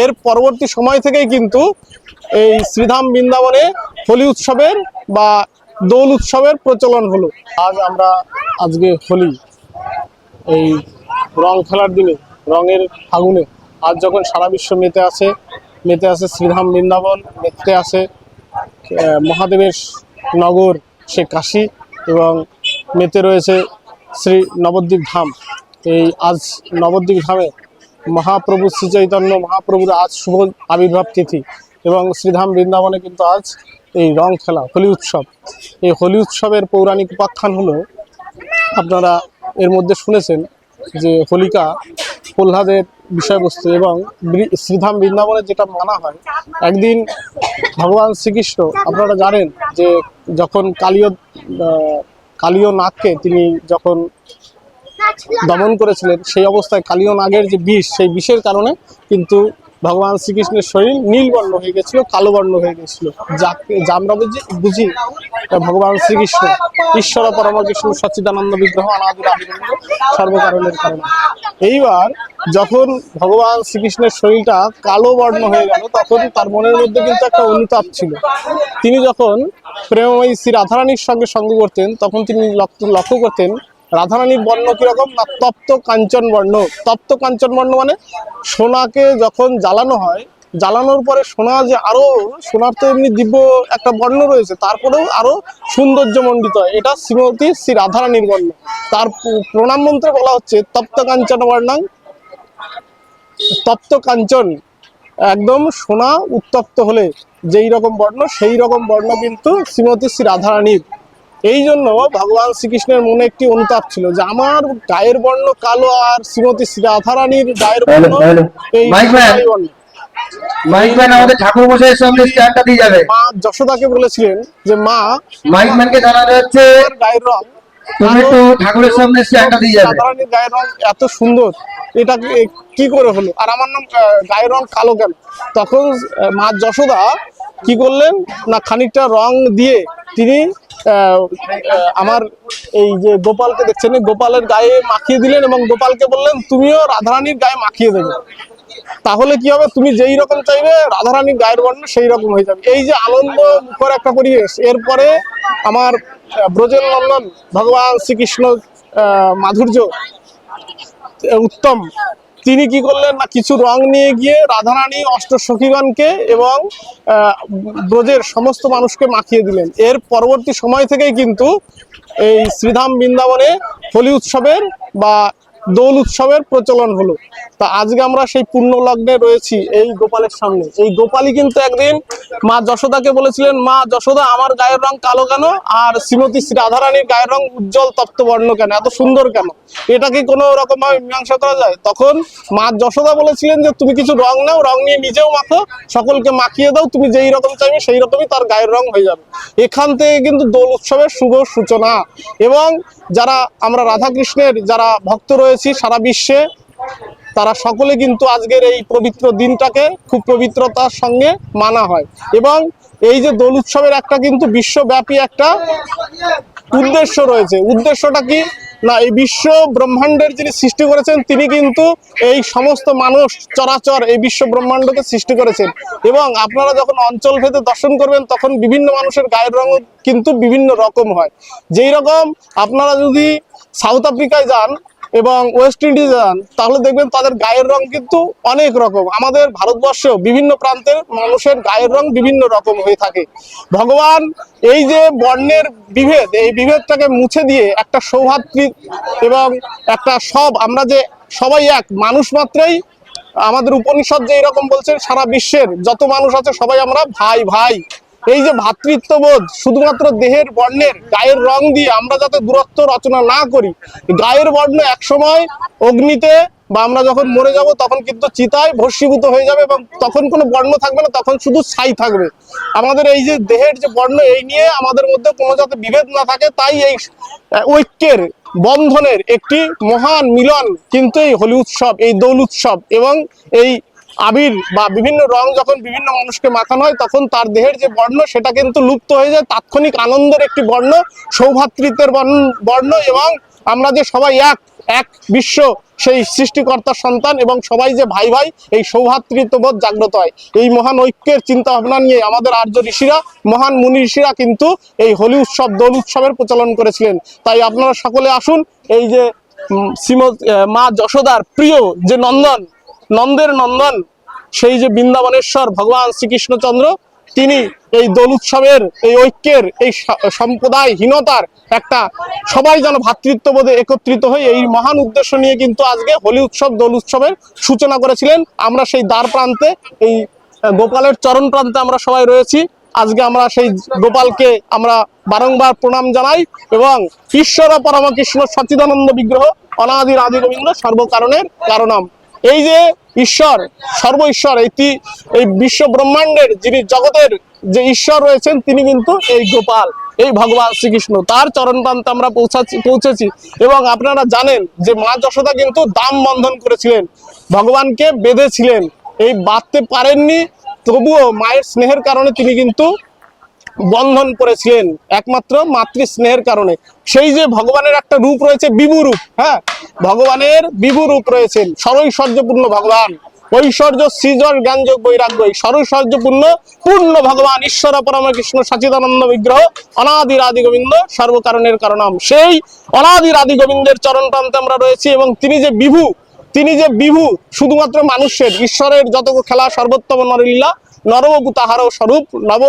এর পরবর্তী সময় থেকেই কিন্তু এই শ্রীধাম বৃন্দাবনে হোলি উৎসবের বা দোল উৎসবের প্রচলন হলো। আজকে হোলি, এই রং খেলার দিনে, রঙের ফাগুনে আজ যখন সারা বিশ্ব মেতে আছে শ্রীধাম বৃন্দাবন, মেতে আছে মহাদেবের নগর সে কাশী, এবং মেতে রয়েছে শ্রী নবদ্বীপ ধাম। এই আজ নবদ্বীপ ধামে মহাপ্রভু শ্রী চৈতন্য মহাপ্রভুর আজ শুভ আবির্ভাব তিথি, এবং শ্রীধাম বৃন্দাবনে কিন্তু আজ এই রং খেলা হোলি উৎসব। এই হোলি উৎসবের পৌরাণিক উপাখ্যান হলো, আপনারা এর মধ্যে শুনেছেন যে হোলিকা প্রহ্লাদের বিষয়বস্তু, এবং শ্রীধাম বৃন্দাবনে যেটা মানা হয়, একদিন ভগবান শ্রীকৃষ্ণ, আপনারা জানেন যে যখন কালীয় নাগকে তিনি যখন দমন করেছিলেন, সেই অবস্থায় কালীয় নাগের যে বিষ, সেই বিষের কারণে কিন্তু ভগবান শ্রীকৃষ্ণের শরীর নীলবর্ণ হয়ে গেছিল, কালো বর্ণ হয়ে গেছিল। যা আমরা বুঝি ভগবান শ্রীকৃষ্ণ ঈশ্বর পরম কৃষ্ণ সচ্চিদানন্দ বিগ্রহ অনাদির আদিবন্ধ সর্বকারণের কারণে। এইবার যখন ভগবান শ্রীকৃষ্ণের শরীরটা কালো বর্ণ হয়ে গেল, তখন তার মনের মধ্যে কিন্তু একটা অনুতাপ ছিল। তিনি যখন প্রেমময়ী শ্রী রাধারানীর সঙ্গে সঙ্গ করতেন, তখন তিনি লক্ষ্য করতেন রাধারানীর বর্ণ কিরকম না, তপ্ত কাঞ্চন বর্ণ। তপ্ত কাঞ্চন বর্ণ মানে সোনাকে যখন জ্বালানো হয়, জ্বালানোর পরে সোনার তো এমনি দিব্য একটা বর্ণ রয়েছে, তারপরেও আরো সৌন্দর্যমণ্ডিত হয়। এটা শ্রীমতী শ্রী রাধারানীর বর্ণ। তার প্রণাম মন্ত্রে বলা হচ্ছে তপ্ত কাঞ্চন বর্ণাং, তপ্ত কাঞ্চন, একদম সোনা উত্তপ্ত হলে যেই রকম বর্ণ, সেই রকম বর্ণ কিন্তু শ্রীমতী শ্রী রাধারানীর। এই জন্য ভগবান শ্রীকৃষ্ণের মনে একটি অনুতাপ ছিল যে আমার গায়ের বর্ণ কালো, আর শ্রীমতী শ্রী রাধারানীর গায়ের বর্ণ এই বর্ণ। আমাদের ঠাকুর মশাইয়ের সঙ্গে স্ট্যান্ডটা দিয়ে যাবে। মা যশোদাকে বলেছিলেন যে মা, মাইকম্যানকে জানানো হচ্ছে গায়ের রং, তুমি একটু ঠাকুরের সামনে স্ট্যান্ডটা দিয়ে যাবে। রাধারানীর গায়ের রং এত সুন্দর, এটা কি করে হলো, আর আমার নাম গায়ের রং কালো কেন? তখন মা যশোদা কি করলেন না, খানিকটা রং দিয়ে তিনি আমার এই যে গোপালকে দেখছেন, গোপালের গায়ে মাখিয়ে দিলেন, এবং গোপালকে বললেন তুমিও রাধারানীর গায়ে মাখিয়ে দেবে। তাহলে কি হবে, তুমি যেই রকম চাইবে রাধারানীর গায়ের বর্ণ সেই রকম হয়ে যাবে। এই যে আনন্দ মুখর একটা পরিবেশ। এরপরে আমার ব্রজের নন্দন ভগবান শ্রীকৃষ্ণ মাধুর্য উত্তম, তিনি কি করলেন না, কিছু রং নিয়ে গিয়ে রাধারানী অষ্টসখীগণকে এবং ব্রজের সমস্ত মানুষকে মাখিয়ে দিলেন। এর পরবর্তী সময় থেকেই কিন্তু এই শ্রীধাম বৃন্দাবনে হোলি উৎসবের বা দোল উৎসবের প্রচলন হলো। তা আজকে আমরা সেই পূর্ণ লগ্নে রয়েছি এই গোপালের সামনে। এই গোপালই কিন্তু একদিন মা যশোদাকে বলেছিলেন, মা যশোদা আমার গায়ের রং কালো কেন, আর শ্রীমতী শ্রী রাধারানীর গায়ের রং উজ্জ্বল তপ্ত বর্ণ কেন, এত সুন্দর কেন? এটা কি কোনো রকম ভাবে মীমাংসা করা যায়? তখন মা যশোদা বলেছিলেন যে তুমি কিছু রং নাও, রং নিয়ে নিজেও মাখো, সকলকে মাখিয়ে দাও, তুমি যেই রকম চাইবে সেই রকমই তার গায়ের রং হয়ে যাবে। এখান থেকে কিন্তু দোল উৎসবের শুভ সূচনা। এবং যারা আমরা রাধাকৃষ্ণের যারা ভক্ত রয়েছি সারা বিশ্বে, তারা সকলে কিন্তু আজকের এই পবিত্র দিনটাকে খুব পবিত্রতার সঙ্গে মানা হয়। এবং এই যে দোল উৎসবের একটা কিন্তু বিশ্বব্যাপী একটা উদ্দেশ্য রয়েছে। উদ্দেশ্যটা কি না, এই বিশ্ব ব্রহ্মাণ্ডের যিনি সৃষ্টি করেছেন, তিনি কিন্তু এই সমস্ত মানুষ চরাচর এই বিশ্ব ব্রহ্মাণ্ডকে সৃষ্টি করেছেন। এবং আপনারা যখন অঞ্চল ভেদে দর্শন করবেন, তখন বিভিন্ন মানুষের গায়ের রং কিন্তু বিভিন্ন রকম হয়। যেই রকম আপনারা যদি সাউথ আফ্রিকায় যান এবং ওয়েস্ট ইন্ডিজ যান, তাহলে দেখবেন তাদের গায়ের রং কিন্তু অনেক রকম। আমাদের ভারতবর্ষেও বিভিন্ন প্রান্তের মানুষের গায়ের রং বিভিন্ন রকম হয়ে থাকে। ভগবান এই যে বর্ণের বিভেদ, এই বিভেদটাকে মুছে দিয়ে একটা সৌহার্দ্য এবং একটা আমরা যে সবাই এক মানুষ মাত্রই, আমাদের উপনিষদ যে এরকম বলছেন সারা বিশ্বের যত মানুষ আছে সবাই আমরা ভাই ভাই। এই যে ভ্রাতৃত্ববোধ, শুধুমাত্র দেহের বর্ণের গায়ের রং দিয়ে আমরা যাতে দূরত্ব রচনা না করি। গায়ের বর্ণ একসময় অগ্নিতে বা আমরা যখন মরে যাব তখন কিন্তু চিতায় ভস্মীভূত হয়ে যাবে, এবং তখন কোনো বর্ণ থাকবে না, তখন শুধু ছাই থাকবে। আমাদের এই যে দেহের যে বর্ণ, এই নিয়ে আমাদের মধ্যে কোনো যাতে বিভেদ না থাকে, তাই এই ঐক্যের বন্ধনের একটি মহান মিলন কিন্তু এই হোলি উৎসব, এই দোল উৎসব। এবং এই আবির বা বিভিন্ন রং যখন বিভিন্ন মানুষকে মাখানো হয়, তখন তার দেহের যে বর্ণ সেটা কিন্তু লুপ্ত হয়ে যায়। তাৎক্ষণিক আনন্দের একটি বর্ণ, সৌভ্রাতৃত্বের বর্ণ এবং আমরা যে সবাই এক এক বিশ্ব সেই সৃষ্টিকর্তার সন্তান, এবং সবাই যে ভাই ভাই, এই সৌভ্রাতৃত্ববোধ জাগ্রত হয়। এই মহান ঐক্যের চিন্তা ভাবনা নিয়ে আমাদের আর্য ঋষিরা, মহান মুনি ঋষিরা কিন্তু এই হোলি উৎসব, দোল উৎসবের প্রচলন করেছিলেন। তাই আপনারা সকলে আসুন, এই যে মা যশোদার প্রিয় যে নন্দন, নন্দের নন্দন, সেই যে বৃন্দাবনেশ্বর ভগবান শ্রীকৃষ্ণচন্দ্র, তিনি এই দোল উৎসবের, এই ঐক্যের, এই সম্প্রদায়হীনতার একটা, সবাই যেন ভ্রাতৃত্ববোধে একত্রিত হয়ে এই মহান উদ্দেশ্য নিয়ে কিন্তু আজকে হোলি উৎসব, দোল উৎসবের সূচনা করেছিলেন। আমরা সেই দ্বার প্রান্তে, এই গোপালের চরণ প্রান্তে আমরা সবাই রয়েছি। আজকে আমরা সেই গোপালকে আমরা বারংবার প্রণাম জানাই, এবং ঈশ্বর পরমকৃষ্ণ সচ্চিদানন্দ বিগ্রহ অনাদির আদি গোবিন্দ সর্বকারণের কারণম। এই যে ঈশ্বর, সর্ব ঈশ্বর, এই বিশ্ব ব্রহ্মাণ্ডের যিনি জগতের যে ঈশ্বর রয়েছেন, তিনি কিন্তু এই গোপাল, এই ভগবান শ্রীকৃষ্ণ, তার চরণ প্রান্তে আমরা পৌঁছেছি। এবং আপনারা জানেন যে মা যশোদা কিন্তু দাম বন্ধন করেছিলেন, ভগবানকে বেঁধেছিলেন, এই বাঁধতে পারেননি, তবুও মায়ের স্নেহের কারণে তিনি কিন্তু বন্ধন করেছিলেন, একমাত্র মাতৃ স্নেহের কারণে। সেই যে ভগবানের একটা রূপ রয়েছে, বিভু রূপ, হ্যাঁ, ভগবানের বিভু রূপ রয়েছেন, সরৈশ্বর্যপূর্ণ ভগবান, ঐশ্বর্য সৃজন জ্ঞানযোগ বৈরাগ্য, সরৈশ্বর্যপূর্ণ পূর্ণ ভগবান ঈশ্বর পরমকৃষ্ণ সচ্চিদানন্দ বিগ্রহ অনাদির আদি গোবিন্দ সর্বকারণের কারণম। সেই অনাদির আদি গোবিন্দের চরণ প্রান্তে আমরা রয়েছি, এবং তিনি যে বিভু, শুধুমাত্র মানুষের, ঈশ্বরের যত খেলা, সর্বোত্তম নরলীলা, নরবপু তাহার স্বরূপ, নব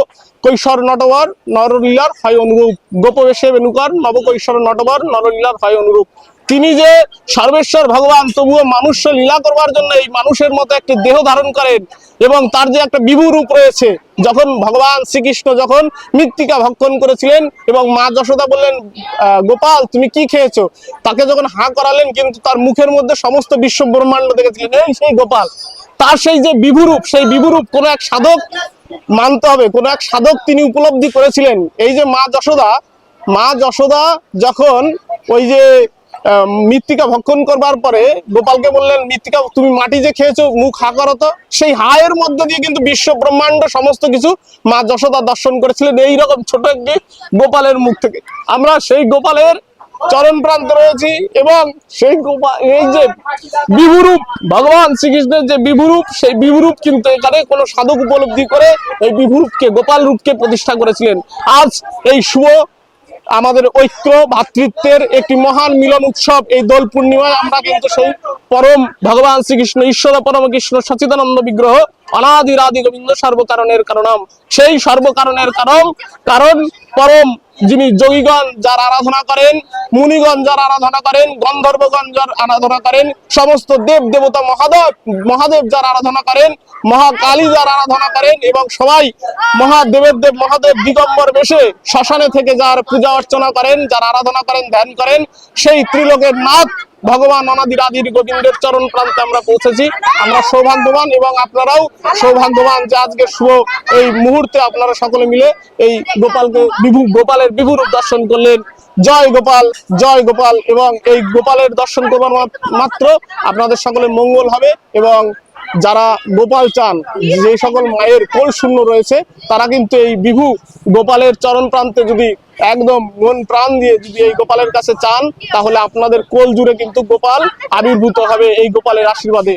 কৈশোর নটবর নরলীলার হয় অনুরূপ, গোপবেশে বেনুকর নব কৈশোর নটবর নরলীলার হয় অনুরূপ। তিনি যে সর্বেশ্বর ভগবান, তবুও মানুষ লীলা করবার জন্য এই মানুষের মতো একটি দেহ ধারণ করেন, এবং তার যে একটা বিভু রূপ রয়েছে। যখন ভগবান শ্রীকৃষ্ণ যখন মৃত্তিকা ভক্ষণ করেছিলেন, এবং মা যশোদা বললেন, গোপাল তুমি কি খেয়েছো, তাকে যখন হাঁ করালেন, কিন্তু তার মুখের মধ্যে সমস্ত বিশ্ব ব্রহ্মাণ্ড দেখেছিলেন, এই সেই গোপাল। তার সেই যে বিভুরূপ, সেই বিভুরূপ কোনো এক সাধক মানতে হবে, কোনো এক সাধক তিনি উপলব্ধি করেছিলেন। এই যে মা যশোদা যখন ওই যে মৃত্তিকা ভক্ষণ করবার পরে গোপালকে বললেন, মৃত্তিকা তুমি মাটি যে খেয়েছো, মুখ হা করো তো, সেই হায়ের মধ্যে দিয়ে কিন্তু বিশ্ব ব্রহ্মাণ্ড সমস্ত কিছু মা যশোদা দর্শন করেছিলেন, এইরকম ছোট একটি গোপালের মুখ থেকে। আমরা সেই গোপালের চরণ প্রান্তে রয়েছি, এবং সেই এই যে বিভুরূপ, ভগবান শ্রীকৃষ্ণের যে বিভুরূপ, সেই বিভুরূপ কিন্তু এখানে কোনো সাধক উপলব্ধি করে এই বিভুরূপকে, গোপাল রূপকে প্রতিষ্ঠা করেছিলেন। আজ এই শুভ আমাদের ঐক্য ভ্রাতৃত্বের একটি মহান মিলন উৎসব, এই দোল পূর্ণিমায় আমরা কিন্তু সেই পরম ভগবান শ্রীকৃষ্ণ ঈশ্বর পরমকৃষ্ণ সচ্চিদানন্দ বিগ্রহ অনাদির আদি গোবিন্দ সর্বকারণের কারণম, সেই সর্বকারণের কারণ পরম যিনি যোগীগণ যার আরাধনা করেন, মুনিগণ যার আরাধনা করেন, গন্ধর্বগণ যার আরাধনা করেন, সমস্ত দেব দেবতা মহাদেব যার আরাধনা করেন, মহাকালী যার আরাধনা করেন, এবং সবাই মহাদেবের দেব মহাদেব দিগম্বর বেশে শ্মশানে থেকে যার পূজা অর্চনা করেন, যার আরাধনা করেন, ধ্যান করেন, সেই ত্রিলোকের নাথ ভগবান অনাদির আদির গোবিন্দের চরণ প্রান্তে আমরা পৌঁছেছি। আমরা সৌভাগ্যবান, এবং আপনারাও সৌভাগ্যবান যে আজকে শুভ এই মুহূর্তে আপনারা সকলে মিলে এই গোপালের বিভু রূপ দর্শন করলেন। জয় গোপাল, জয় গোপাল। এবং এই গোপালের দর্শন করবার মাত্র আপনাদের সকলের মঙ্গল হবে, এবং যারা গোপাল চান, যে সকল মায়ের কোল শূন্য রয়েছে, তারা কিন্তু এই বিভু গোপালের চরণ প্রান্তে যদি একদম মন প্রাণ দিয়ে যদি এই গোপালের কাছে চান, তাহলে আপনাদের কোল জুড়ে কিন্তু গোপাল আবির্ভূত হবে এই গোপালের আশীর্বাদে।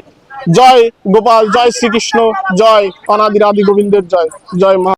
জয় গোপাল, জয় শ্রীকৃষ্ণ, জয় অনাদির আদি গোবিন্দের জয়, জয় মা।